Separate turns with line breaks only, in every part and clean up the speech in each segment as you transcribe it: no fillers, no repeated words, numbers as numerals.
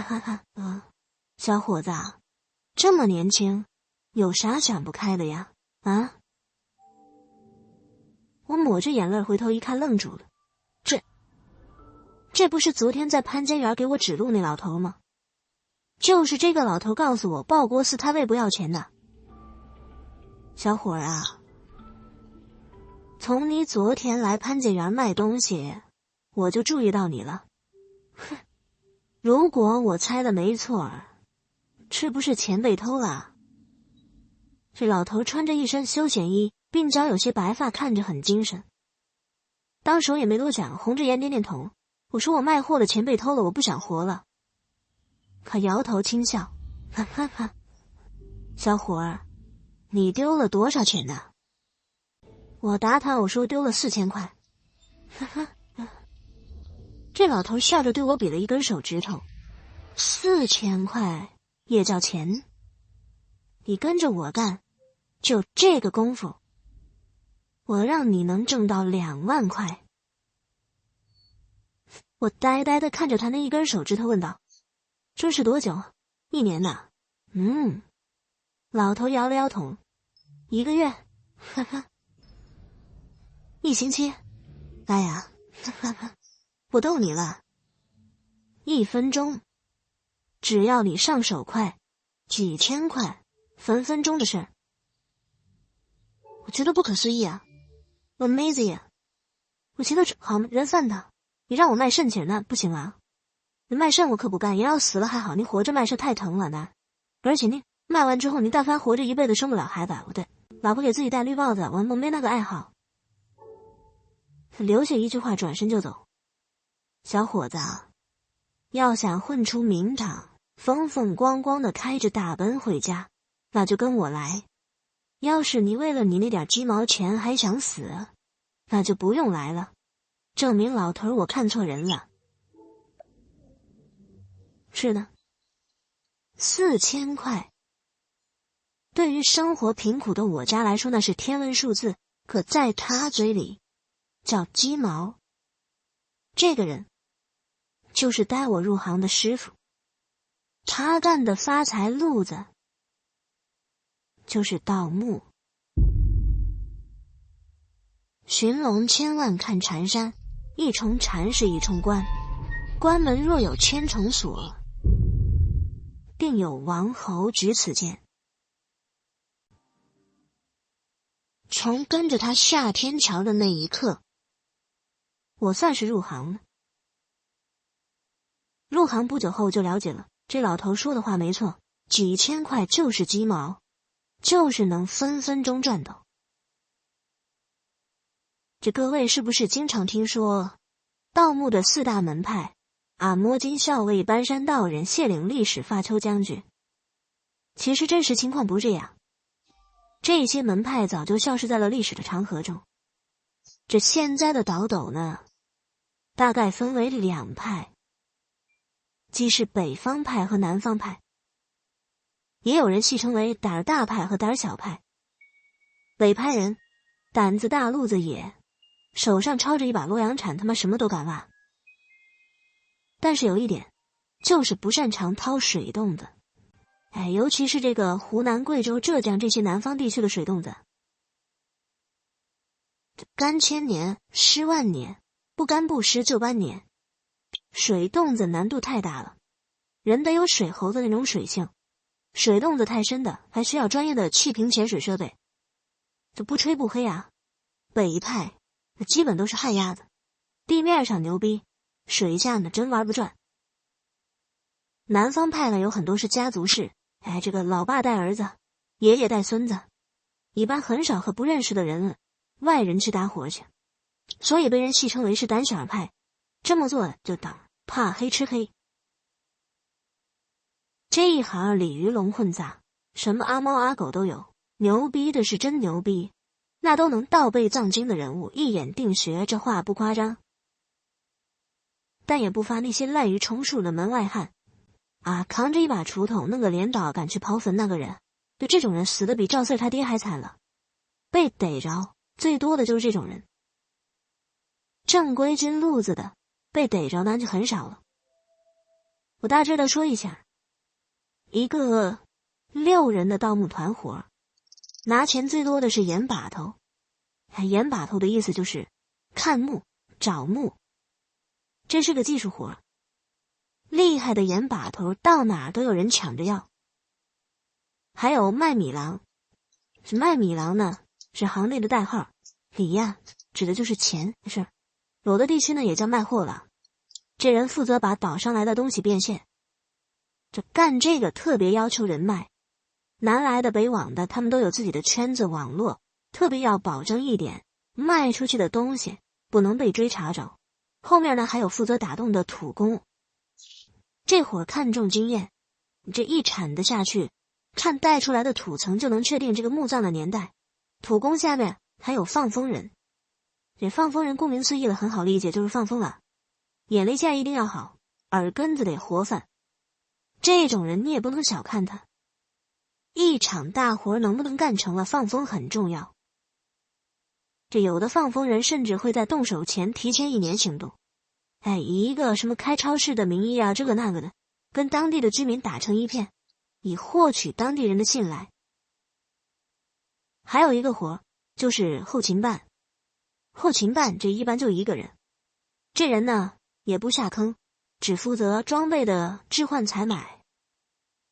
哈哈哈，小伙子，这么年轻，有啥想不开的呀？啊？我抹着眼泪回头一看，愣住了。这不是昨天在潘家园给我指路那老头吗？就是这个老头告诉我，报国寺他为不要钱的。小伙儿啊，从你昨天来潘家园卖东西，我就注意到你了。哼，如果我猜的没错，是不是钱被偷了？这老头穿着一身休闲衣，鬓角有些白发，看着很精神。当时我也没多想，红着眼点点头。我说我卖货的钱被偷了，我不想活了。他摇头轻笑，哈哈哈，小伙儿，你丢了多少钱呢？我答他，我说丢了4000块。哈哈，这老头笑着对我比了一根手指头，4000块也叫钱？你跟着我干，就这个功夫，我让你能挣到2万块。我呆呆地看着他那一根手指头问道，这是多久？1年呢？老头摇了摇头，1个月，哈哈，1星期，哎呀，哈哈，我逗你了。1分钟，只要你上手快，几千块，分分钟的事儿。我觉得不可思议啊 ，amazing 啊！我觉得好人贩子。你让我卖肾钱呢，不行啊！你卖肾我可不干，人要死了还好，你活着卖肾太疼了呢。而且你卖完之后，你但凡活着一辈子生不了孩子，不对，老婆给自己戴绿帽子，我没那个爱好。留下一句话，转身就走。小伙子，要想混出名堂，风风光光的开着大奔回家，那就跟我来。要是你为了你那点鸡毛钱还想死，那就不用来了。证明老头我看错人了。是的，4000块，对于生活贫苦的我家来说那是天文数字，可在他嘴里叫鸡毛。这个人就是带我入行的师傅，他干的发财路子就是盗墓。寻龙千万看缠山，一重禅是一重关，关门若有千重锁，定有王侯举此剑。从跟着他下天桥的那一刻，我算是入行了。入行不久后就了解了，这老头说的话没错，几千块就是鸡毛，就是能分分钟赚到。这各位是不是经常听说盗墓的4大门派啊？摸金校尉、搬山道人、谢岭历史、发丘将军。其实真实情况不是这样，这些门派早就消失在了历史的长河中。这现在的倒斗呢，大概分为2派，即是北方派和南方派，也有人戏称为胆儿大派和胆儿小派。北派人胆子大路子野，手上抄着一把洛阳铲，他妈什么都敢挖。但是有一点，就是不擅长掏水洞的。尤其是这个湖南、贵州、浙江这些南方地区的水洞子，干千年，湿万年，不干不湿就半年。水洞子难度太大了，人得有水猴子那种水性，水洞子太深的还需要专业的气瓶潜水设备。就不吹不黑啊，北派基本都是旱鸭子，地面上牛逼，水下呢真玩不转。南方派呢有很多是家族式，这个老爸带儿子，爷爷带孙子，一般很少和不认识的人外人去搭伙去，所以被人戏称为是胆小派。这么做就当怕黑吃黑。这一行鲤鱼龙混杂，什么阿猫阿狗都有，牛逼的是真牛逼，那都能倒背藏经的人物，一眼定学，这话不夸张。但也不乏那些滥竽充数的门外汉啊，扛着一把锄头弄个镰刀赶去刨坟那个人，对这种人死的比赵四儿他爹还惨了，被逮着最多的就是这种人。正规军路子的被逮着那就很少了。我大致的说一下，一个6人的盗墓团伙，拿钱最多的是盐把头。盐把头的意思就是看墓、找墓，这是个技术活，厉害的盐把头到哪都有人抢着要。还有卖米郎，是卖米郎呢，是行内的代号，米呀指的就是钱，是有的地区呢也叫卖货郎。这人负责把岛上来的东西变现，这干这个特别要求人脉，南来的北往的，他们都有自己的圈子网络，特别要保证一点，卖出去的东西不能被追查着。后面呢还有负责打洞的土工，这会儿看重经验，这一铲的下去，看带出来的土层就能确定这个墓葬的年代。土工下面还有放风人，这放风人顾名思义了，很好理解，就是放风了。眼力见一定要好，耳根子得活泛，这种人你也不能小看他。一场大活能不能干成了，放风很重要。这有的放风人甚至会在动手前提前1年行动，以一个什么开超市的名义啊，这个那个的，跟当地的居民打成一片，以获取当地人的信赖。还有一个活就是后勤办，后勤办这一般就一个人，这人呢也不下坑，只负责装备的置换采买，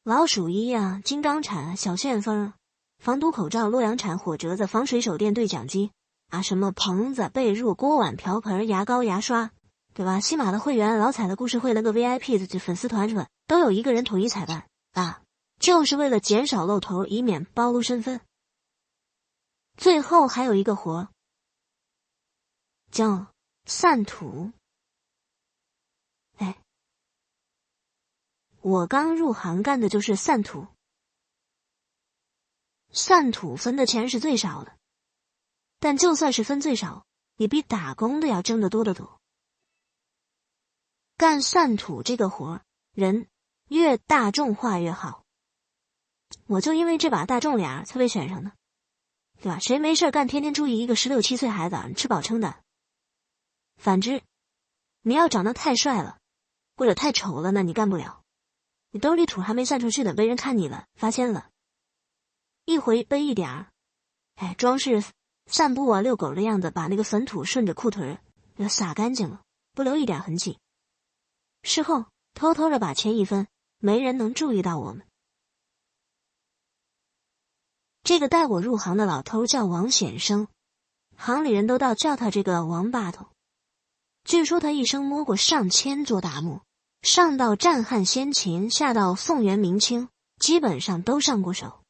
老鼠衣啊、金刚铲、小旋风、防毒口罩、洛阳铲、火折子、防水手电、对讲机啊，什么棚子、被褥、锅碗瓢盆、牙膏、牙刷，对吧？西马的会员、老彩的故事会那个 VIP 的粉丝团什么都有一个人统一采办啊，就是为了减少露头，以免暴露身份。最后还有一个活叫散土。我刚入行干的就是散土。散土分的钱是最少的，但就算是分最少，也比打工的要挣得多得多。干散土这个活，人越大众化越好。我就因为这把大众脸才被选上的，对吧？谁没事干天天注意一个16、17岁孩子吃饱撑的。反之，你要长得太帅了，或者太丑了，那你干不了。你兜里土还没散出去呢，被人看你了，发现了，一回背一点儿，装饰散步啊、遛狗的样子，把那个粉土顺着裤腿给撒干净了，不留一点痕迹。事后偷偷的把钱一分，没人能注意到我们。这个带我入行的老头叫王显生，行里人都叫他这个王八头。据说他一生摸过上千座大墓，上到战汉先秦，下到宋元明清，基本上都上过手。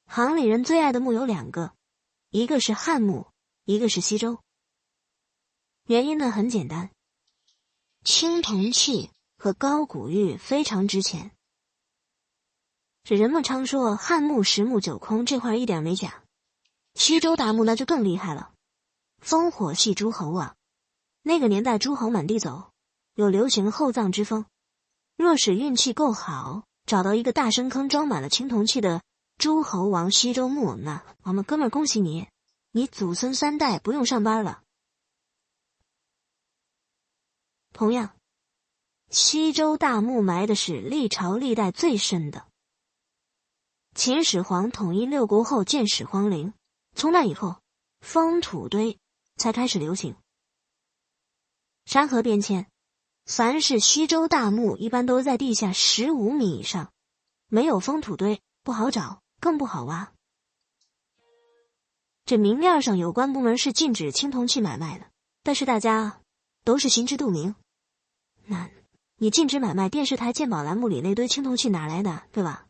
行里人最爱的墓有2个，一个是汉墓，一个是西周。原因呢很简单，青铜器和高古玉非常值钱。这人们常说汉墓10墓9空，这话一点没假。西周大墓那就更厉害了，烽火戏诸侯啊，那个年代诸侯满地走，有流行厚葬之风。若是运气够好，找到一个大深坑装满了青铜器的诸侯王西周墓，那我们哥们儿恭喜你，你祖孙3代不用上班了。同样，西周大墓埋的是历朝历代最深的。秦始皇统一6国后建始皇陵，从那以后，封土堆才开始流行。山河变迁，凡是西周大墓一般都在地下15米以上，没有封土堆不好找，更不好挖。这明面上有关部门是禁止青铜器买卖的，但是大家都是心知肚明。那你禁止买卖，电视台鉴宝栏目里那堆青铜器哪来的，对吧？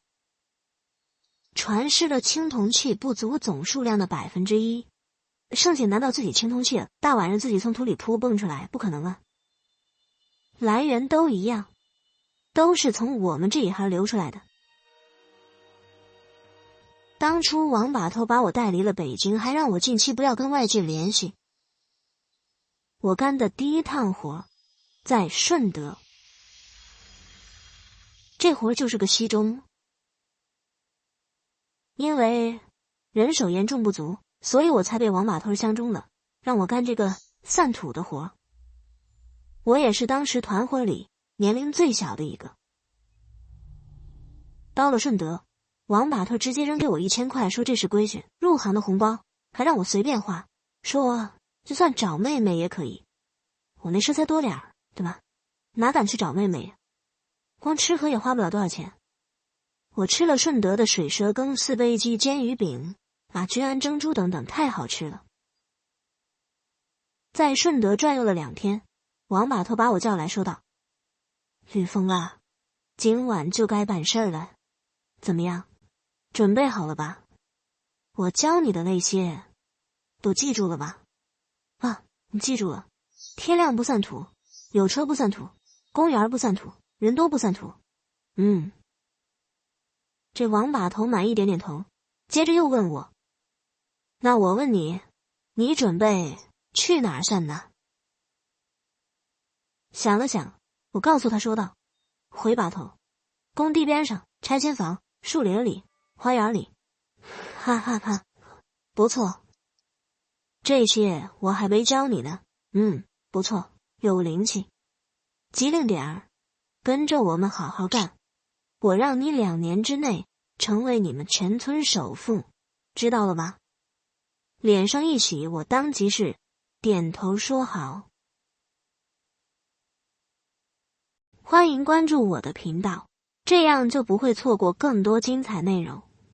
传世的青铜器不足总数量的1%，剩下难道自己青铜器大晚上自己从土里扑蹦出来？不可能啊！来源都一样，都是从我们这一行流出来的。当初王把头把我带离了北京，还让我近期不要跟外界联系。我干的第一趟活在顺德，这活就是个西周墓。因为人手严重不足，所以我才被王把头相中了，让我干这个散土的活。我也是当时团伙里年龄最小的一个。到了顺德，王把头直接扔给我1000块，说这是规矩，入行的红包，还让我随便花，说就算找妹妹也可以。我那车才多点儿，对吧？哪敢去找妹妹呀？光吃喝也花不了多少钱。我吃了顺德的水蛇羹、4杯鸡、煎鱼饼君安蒸猪等等，太好吃了。在顺德转悠了2天，王把头把我叫来说道：“吕峰啊，今晚就该办事儿了，怎么样？准备好了吧？我教你的那些都记住了吧？你记住了，天亮不散土，有车不散土，公园不散土，人多不散土。这王把头满意点点头，接着又问我：那我问你，你准备去哪儿散呢？想了想，我告诉他说道：回把头，工地边上，拆迁房，树林里，花园里。哈哈哈，不错。这些我还没教你呢。不错，有灵气。机灵点儿，跟着我们好好干。我让你2年之内成为你们全村首富，知道了吗？脸上一喜，我当即是点头说好。欢迎关注我的频道，这样就不会错过更多精彩内容。